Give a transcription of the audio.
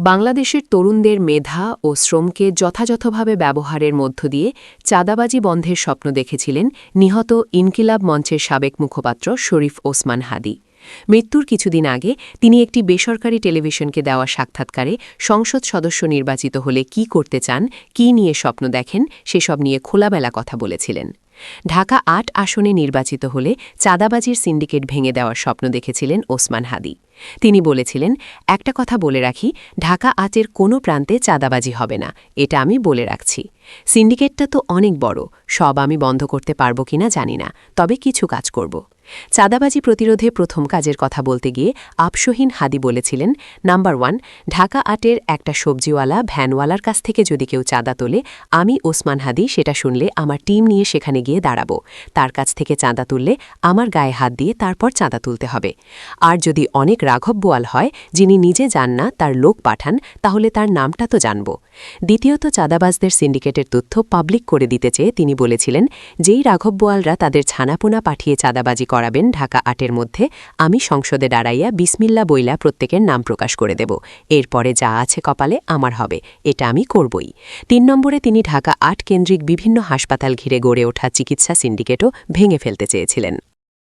বাংলাদেশের তরুণদের মেধা ও শ্রমকে যথাযথভাবে ব্যবহারের মধ্য দিয়ে চাঁদাবাজি বন্ধের স্বপ্ন দেখেছিলেন নিহত ইনকিলাব মঞ্চের সাবেক মুখপাত্র শরীফ ওসমান হাদি। মৃত্যুর কিছুদিন আগে তিনি একটি বেসরকারি টেলিভিশনকে দেওয়া সাক্ষাৎকারে সংসদ সদস্য নির্বাচিত হলে কি করতে চান, কি নিয়ে স্বপ্ন দেখেন, সেসব নিয়ে খোলামেলা কথা বলেছিলেন। ঢাকা ৮ আসনে নির্বাচিত হলে চাঁদাবাজির সিন্ডিকেট ভেঙে দেওয়ার স্বপ্ন দেখেছিলেন ওসমান হাদি। তিনি বলেছিলেন, একটা কথা বলে রাখি, ঢাকা ৮-এর কোনো প্রান্তে চাঁদাবাজি হবে না, এটা আমি বলে রাখছি। সিন্ডিকেটটা তো অনেক বড়, সব আমি বন্ধ করতে পারব কিনা জানি না, তবে কিছু কাজ করব। চাঁদাবাজি প্রতিরোধে প্রথম কাজের কথা বলতে গিয়ে আপসহীন হাদি বলেছিলেন, নাম্বার 1, ঢাকা ৮-এর একটা সবজিওয়ালা ভ্যানওয়ালার কাছ থেকে যদি কেউ চাঁদা তোলে, আমি ওসমান হাদি সেটা শুনলে আমার টিম নিয়ে সেখানে গিয়ে দাঁড়াবো। তার কাছ থেকে চাঁদা তুললে আমার গায়ে হাত দিয়ে তারপর চাঁদা তুলতে হবে। আর যদি অনেক রাঘব বোয়াল হয়, যিনি নিজে যান না, তার লোক পাঠান, তাহলে তার নামটা তো জানব। দ্বিতীয়ত, চাঁদাবাজদের সিন্ডিকেটের তথ্য পাবলিক করে দিতে চেয়ে তিনি বলেছিলেন, যেই রাঘব বোয়ালরা তাদের ছানাপোনা পাঠিয়ে চাঁদাবাজি করাবেন ঢাকা ৮-এর মধ্যে, আমি সংসদে দাঁড়াইয়া বিসমিল্লা বইলা প্রত্যেকের নাম প্রকাশ করে দেব। এরপরে যা আছে কপালে আমার হবে, এটা আমি করবই। ৩ নম্বরে, তিনি ঢাকা ৮ কেন্দ্রিক বিভিন্ন হাসপাতাল ঘিরে গড়ে ওঠা চিকিৎসা সিন্ডিকেটও ভেঙে ফেলতে চেয়েছিলেন।